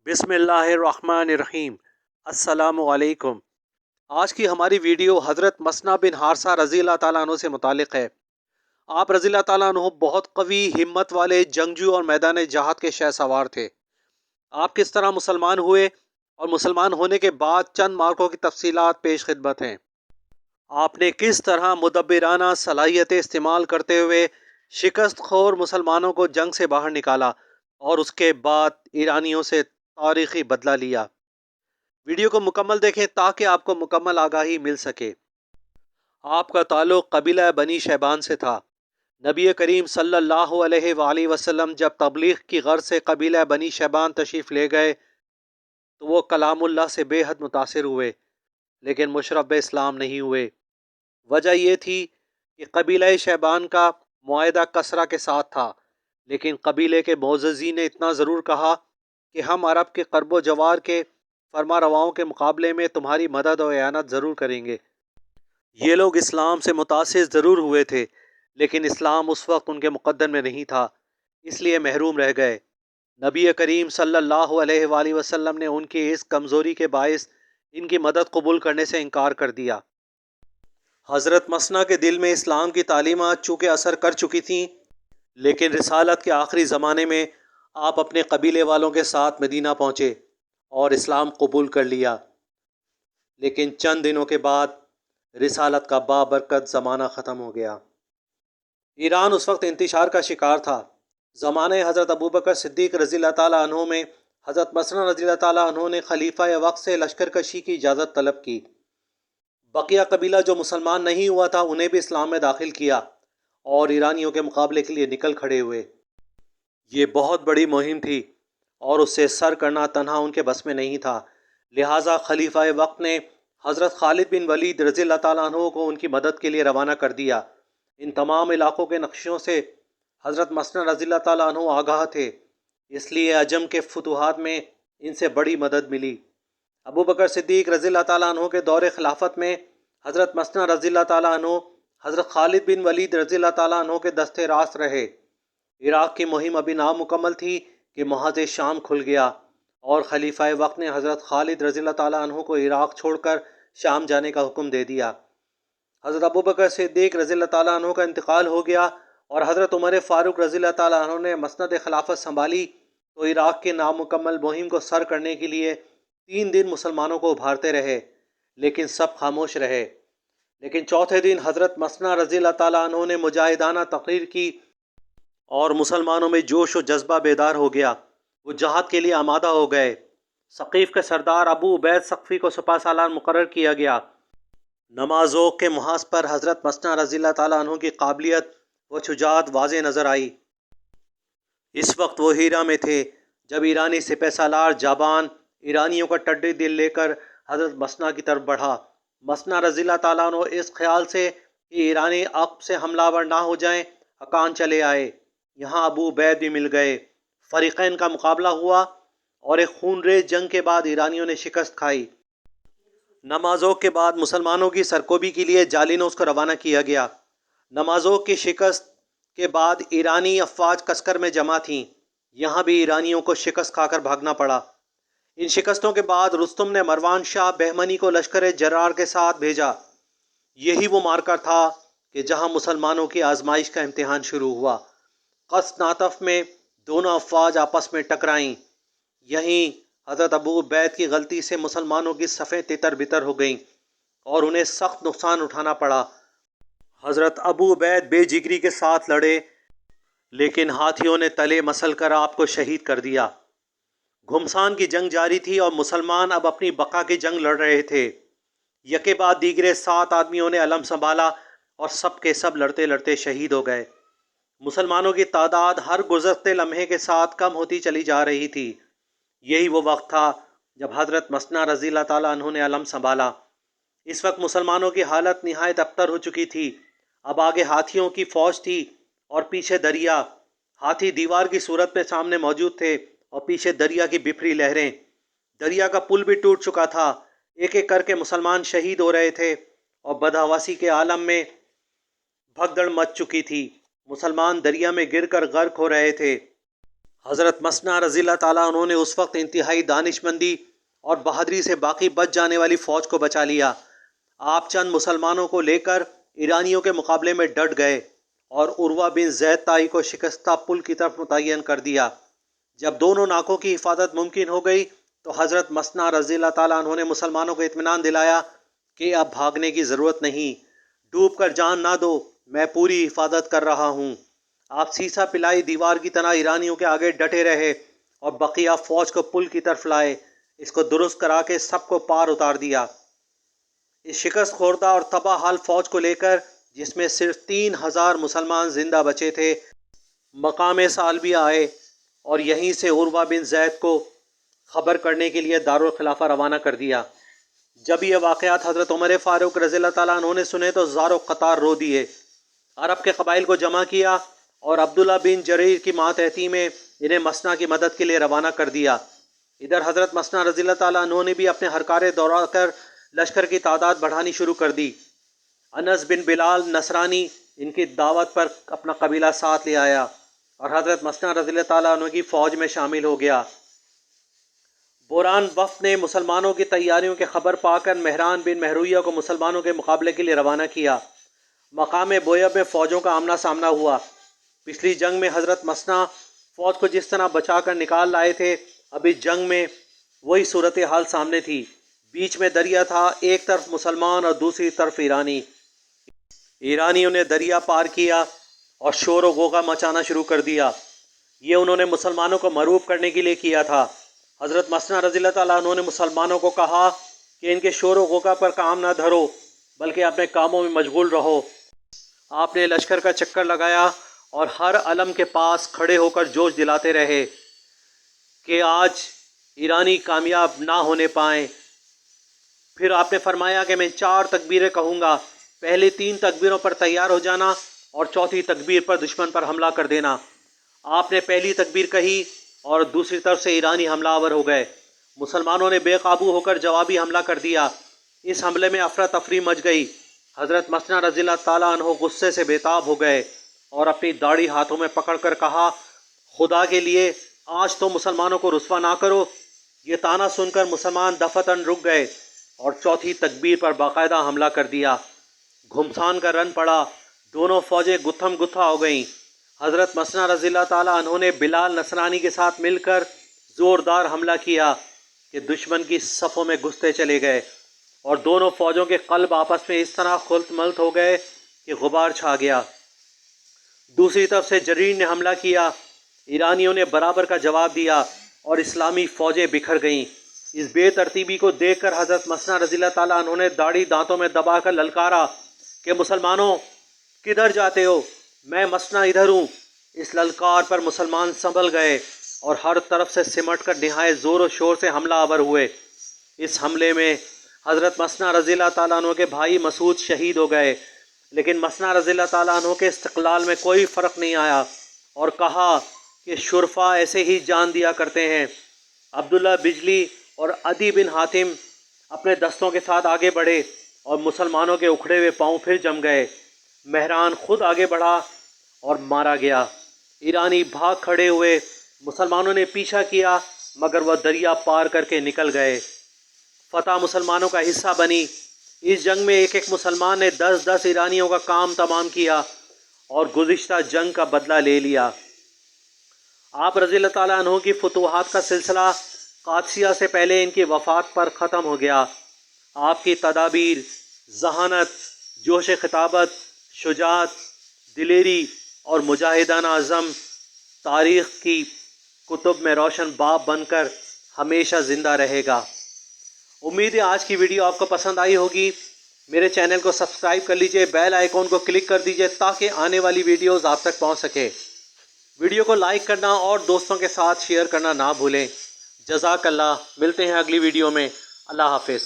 بسم اللہ الرحمن الرحیم۔ السلام علیکم۔ آج کی ہماری ویڈیو حضرت مثنہ بن حارثہ رضی اللہ تعالیٰ عنہ سے متعلق ہے۔ آپ رضی اللہ تعالیٰ عنہ بہت قوی ہمت والے جنگجو اور میدان جہاد کے شہ سوار تھے۔ آپ کس طرح مسلمان ہوئے اور مسلمان ہونے کے بعد چند مارکوں کی تفصیلات پیش خدمت ہیں۔ آپ نے کس طرح مدبرانہ صلاحیتیں استعمال کرتے ہوئے شکست خور مسلمانوں کو جنگ سے باہر نکالا اور اس کے بعد ایرانیوں سے تاریخی بدلہ لیا۔ ویڈیو کو مکمل دیکھیں تاکہ آپ کو مکمل آگاہی مل سکے۔ آپ کا تعلق قبیلہ بنی شیبان سے تھا۔ نبی کریم صلی اللہ علیہ وآلہ وسلم جب تبلیغ کی غرض سے قبیلہ بنی شیبان تشریف لے گئے تو وہ کلام اللہ سے بے حد متاثر ہوئے، لیکن مشرف اسلام نہیں ہوئے۔ وجہ یہ تھی کہ قبیلہ شیبان کا معاہدہ کسرا کے ساتھ تھا، لیکن قبیلے کے معززین نے اتنا ضرور کہا کہ ہم عرب کے قرب و جوار کے فرما رواؤں کے مقابلے میں تمہاری مدد و اعانت ضرور کریں گے۔ یہ لوگ اسلام سے متاثر ضرور ہوئے تھے، لیکن اسلام اس وقت ان کے مقدر میں نہیں تھا، اس لیے محروم رہ گئے۔ نبی کریم صلی اللہ علیہ وآلہ وسلم نے ان کی اس کمزوری کے باعث ان کی مدد قبول کرنے سے انکار کر دیا۔ حضرت مثنہ کے دل میں اسلام کی تعلیمات چونکہ اثر کر چکی تھیں، لیکن رسالت کے آخری زمانے میں آپ اپنے قبیلے والوں کے ساتھ مدینہ پہنچے اور اسلام قبول کر لیا، لیکن چند دنوں کے بعد رسالت کا بابرکت زمانہ ختم ہو گیا۔ ایران اس وقت انتشار کا شکار تھا۔ زمانہ حضرت ابوبکر صدیق رضی اللہ تعالیٰ عنہ میں حضرت مثنہ رضی اللہ تعالیٰ عنہ نے خلیفہ وقت سے لشکر کشی کی اجازت طلب کی۔ بقیہ قبیلہ جو مسلمان نہیں ہوا تھا انہیں بھی اسلام میں داخل کیا اور ایرانیوں کے مقابلے کے لیے نکل کھڑے ہوئے۔ یہ بہت بڑی مہم تھی اور اس سے سر کرنا تنہا ان کے بس میں نہیں تھا، لہٰذا خلیفہ وقت نے حضرت خالد بن ولید رضی اللہ تعالیٰ عنہ کو ان کی مدد کے لیے روانہ کر دیا۔ ان تمام علاقوں کے نقشوں سے حضرت مثنہ رضی اللہ تعالیٰ عنہ آگاہ تھے، اس لیے عجم کے فتوحات میں ان سے بڑی مدد ملی۔ ابوبکر صدیق رضی اللہ تعالیٰ عنہ کے دور خلافت میں حضرت مثنہ رضی اللہ تعالیٰ عنہ حضرت خالد بن ولید رضی اللہ تعالیٰ عنہ کے دستے راست رہے۔ عراق کی مہم ابھی نامکمل تھی کہ محاذ شام کھل گیا اور خلیفہ وقت نے حضرت خالد رضی اللہ تعالیٰ عنہ کو عراق چھوڑ کر شام جانے کا حکم دے دیا۔ حضرت ابوبکر صدیق رضی اللہ تعالیٰ عنہ کا انتقال ہو گیا اور حضرت عمر فاروق رضی اللہ تعالیٰ عنہ نے مسند خلافت سنبھالی تو عراق کے نامکمل مہم کو سر کرنے کے لیے 3 دن مسلمانوں کو ابھارتے رہے، لیکن سب خاموش رہے۔ لیکن چوتھے دن حضرت مثنہ رضی اللہ تعالیٰ عنہ نے مجاہدانہ تقریر کی اور مسلمانوں میں جوش و جذبہ بیدار ہو گیا، وہ جہاد کے لیے آمادہ ہو گئے۔ ثقیف کے سردار ابو عبید ثقفی کو سپہ سالار مقرر کیا گیا۔ نمازوں کے محاذ پر حضرت مثنہ رضی اللہ تعالیٰ عنہ کی قابلیت و شجاعت واضح نظر آئی۔ اس وقت وہ ہیرا میں تھے جب ایرانی سپہ سالار جابان ایرانیوں کا ٹڈی دل لے کر حضرت مثنہ کی طرف بڑھا۔ مثنہ رضی اللہ تعالیٰ عنہ اس خیال سے کہ ایرانی عقب سے حملہ ور نہ ہو جائیں حقان چلے آئے۔ یہاں ابو عبید بھی مل گئے۔ فریقین کا مقابلہ ہوا اور ایک خون ریز جنگ کے بعد ایرانیوں نے شکست کھائی۔ نمازوں کے بعد مسلمانوں کی سرکوبی کے لیے جالینوس کو روانہ کیا گیا۔ نمازوں کی شکست کے بعد ایرانی افواج کسکر میں جمع تھیں، یہاں بھی ایرانیوں کو شکست کھا کر بھاگنا پڑا۔ ان شکستوں کے بعد رستم نے مروان شاہ بہمنی کو لشکر جرار کے ساتھ بھیجا۔ یہی وہ مارکا تھا کہ جہاں مسلمانوں کی آزمائش کا امتحان شروع ہوا۔ قسط ناطف میں دونوں افواج آپس میں ٹکرائیں۔ یہیں حضرت ابو عبید کی غلطی سے مسلمانوں کی صفیں تتر بتر ہو گئیں اور انہیں سخت نقصان اٹھانا پڑا۔ حضرت ابو عبید بے جگری کے ساتھ لڑے، لیکن ہاتھیوں نے تلے مسل کر آپ کو شہید کر دیا۔ گھمسان کی جنگ جاری تھی اور مسلمان اب اپنی بقا کی جنگ لڑ رہے تھے۔ یکے بعد دیگرے 7 آدمیوں نے علم سنبھالا اور سب کے سب لڑتے لڑتے شہید ہو گئے۔ مسلمانوں کی تعداد ہر گزرتے لمحے کے ساتھ کم ہوتی چلی جا رہی تھی۔ یہی وہ وقت تھا جب حضرت مثنہ رضی اللہ تعالیٰ عنہ نے علم سنبھالا۔ اس وقت مسلمانوں کی حالت نہایت ابتر ہو چکی تھی۔ اب آگے ہاتھیوں کی فوج تھی اور پیچھے دریا۔ ہاتھی دیوار کی صورت میں سامنے موجود تھے اور پیچھے دریا کی بفری لہریں۔ دریا کا پل بھی ٹوٹ چکا تھا۔ ایک ایک کر کے مسلمان شہید ہو رہے تھے اور بدحواسی کے عالم میں بھگدڑ مچ چکی تھی۔ مسلمان دریا میں گر کر غرق ہو رہے تھے۔ حضرت مسنا رضی اللہ تعالیٰ عنہ نے اس وقت انتہائی دانشمندی اور بہادری سے باقی بچ جانے والی فوج کو بچا لیا۔ آپ چند مسلمانوں کو لے کر ایرانیوں کے مقابلے میں ڈٹ گئے اور عروہ بن زید طائی کو شکستہ پل کی طرف متعین کر دیا۔ جب دونوں ناکوں کی حفاظت ممکن ہو گئی تو حضرت مسنا رضی اللہ تعالیٰ عنہ نے مسلمانوں کو اطمینان دلایا کہ اب بھاگنے کی ضرورت نہیں، ڈوب کر جان نہ دو، میں پوری حفاظت کر رہا ہوں۔ آپ سیسا پلائی دیوار کی طرح ایرانیوں کے آگے ڈٹے رہے اور بقیہ فوج کو پل کی طرف لائے، اس کو درست کرا کے سب کو پار اتار دیا۔ اس شکست خوردہ اور تباہ حال فوج کو لے کر، جس میں صرف 3000 مسلمان زندہ بچے تھے، مقام سالبیہ آئے اور یہیں سے عروہ بن زید کو خبر کرنے کے لیے دارالخلافہ روانہ کر دیا۔ جب یہ واقعات حضرت عمر فاروق رضی اللہ تعالیٰ عنہ نے سنے تو زار و قطار رو دیے، عرب کے قبائل کو جمع کیا اور عبداللہ بن جریر کی ماتحتی میں انہیں مسنا کی مدد کے لیے روانہ کر دیا۔ ادھر حضرت مسنا رضی اللہ تعالیٰ عنہ نے بھی اپنے ہرکارے دوڑا کر لشکر کی تعداد بڑھانی شروع کر دی۔ انس بن بلال نصرانی ان کی دعوت پر اپنا قبیلہ ساتھ لے آیا اور حضرت مسنا رضی اللہ تعالیٰ عنہ کی فوج میں شامل ہو گیا۔ بوران وفد نے مسلمانوں کی تیاریوں کی خبر پا کر مہران بن مہرویہ کو مسلمانوں کے مقابلے کے لیے روانہ کیا۔ مقام بویب میں فوجوں کا آمنا سامنا ہوا۔ پچھلی جنگ میں حضرت مسنا فوج کو جس طرح بچا کر نکال لائے تھے، اب اس جنگ میں وہی صورتحال سامنے تھی۔ بیچ میں دریا تھا، ایک طرف مسلمان اور دوسری طرف ایرانی۔ ایرانیوں نے دریا پار کیا اور شور و غوغا مچانا شروع کر دیا۔ یہ انہوں نے مسلمانوں کو مرعوب کرنے کے لیے کیا تھا۔ حضرت مسنا رضی اللہ تعالیٰ عنہ نے مسلمانوں کو کہا کہ ان کے شور و غوغا پر کام نہ دھرو، بلکہ اپنے کاموں میں مشغول رہو۔ آپ نے لشکر کا چکر لگایا اور ہر علم کے پاس کھڑے ہو کر جوش دلاتے رہے کہ آج ایرانی کامیاب نہ ہونے پائیں۔ پھر آپ نے فرمایا کہ میں 4 تکبیریں کہوں گا، پہلی 3 تکبیروں پر تیار ہو جانا اور چوتھی تکبیر پر دشمن پر حملہ کر دینا۔ آپ نے پہلی تکبیر کہی اور دوسری طرف سے ایرانی حملہ آور ہو گئے۔ مسلمانوں نے بے قابو ہو کر جوابی حملہ کر دیا۔ اس حملے میں افراتفری مچ گئی۔ حضرت مسنا رضی اللہ تعالیٰ عنہ غصے سے بےتاب ہو گئے اور اپنی داڑھی ہاتھوں میں پکڑ کر کہا، خدا کے لیے آج تو مسلمانوں کو رسوا نہ کرو۔ یہ طعنہ سن کر مسلمان دفتن رک گئے اور چوتھی تکبیر پر باقاعدہ حملہ کر دیا۔ گھمسان کا رن پڑا، دونوں فوجیں گتھم گتھا ہو گئیں۔ حضرت مسنا رضی اللہ تعالیٰ عنہ نے بلال نصرانی کے ساتھ مل کر زوردار حملہ کیا کہ دشمن کی صفوں میں گھستے چلے گئے اور دونوں فوجوں کے قلب آپس میں اس طرح خلط ملط ہو گئے کہ غبار چھا گیا۔ دوسری طرف سے جریر نے حملہ کیا، ایرانیوں نے برابر کا جواب دیا اور اسلامی فوجیں بکھر گئیں۔ اس بے ترتیبی کو دیکھ کر حضرت مسنا رضی اللہ تعالیٰ عنہ نے داڑھی دانتوں میں دبا کر للکارا کہ مسلمانوں کدھر جاتے ہو، میں مسنا ادھر ہوں۔ اس للکار پر مسلمان سنبھل گئے اور ہر طرف سے سمٹ کر نہایت زور و شور سے حملہ آور ہوئے۔ اس حملے میں حضرت مسنا رضی اللہ تعالیٰ عنہ کے بھائی مسعود شہید ہو گئے، لیکن مسنا رضی اللہ تعالیٰ عنہ کے استقلال میں کوئی فرق نہیں آیا اور کہا کہ شرفا ایسے ہی جان دیا کرتے ہیں۔ عبداللہ بجلی اور عدی بن حاتم اپنے دستوں کے ساتھ آگے بڑھے اور مسلمانوں کے اکھڑے ہوئے پاؤں پھر جم گئے۔ مہران خود آگے بڑھا اور مارا گیا۔ ایرانی بھاگ کھڑے ہوئے، مسلمانوں نے پیچھا کیا مگر وہ دریا پار کر کے نکل گئے۔ فتح مسلمانوں کا حصہ بنی۔ اس جنگ میں ایک مسلمان نے 10 ایرانیوں کا کام تمام کیا اور گزشتہ جنگ کا بدلہ لے لیا۔ آپ رضی اللہ تعالیٰ عنہ کی فتوحات کا سلسلہ قادسیہ سے پہلے ان کی وفات پر ختم ہو گیا۔ آپ کی تدابیر، ذہانت، جوش خطابت، شجاعت، دلیری اور مجاہدانہ عزم تاریخ کی کتب میں روشن باب بن کر ہمیشہ زندہ رہے گا۔ امید ہے آج کی ویڈیو آپ کو پسند آئی ہوگی۔ میرے چینل کو سبسکرائب کر لیجئے، بیل آئیکن کو کلک کر دیجئے تاکہ آنے والی ویڈیوز آپ تک پہنچ سکے۔ ویڈیو کو لائک کرنا اور دوستوں کے ساتھ شیئر کرنا نہ بھولیں۔ جزاک اللہ۔ ملتے ہیں اگلی ویڈیو میں۔ اللہ حافظ۔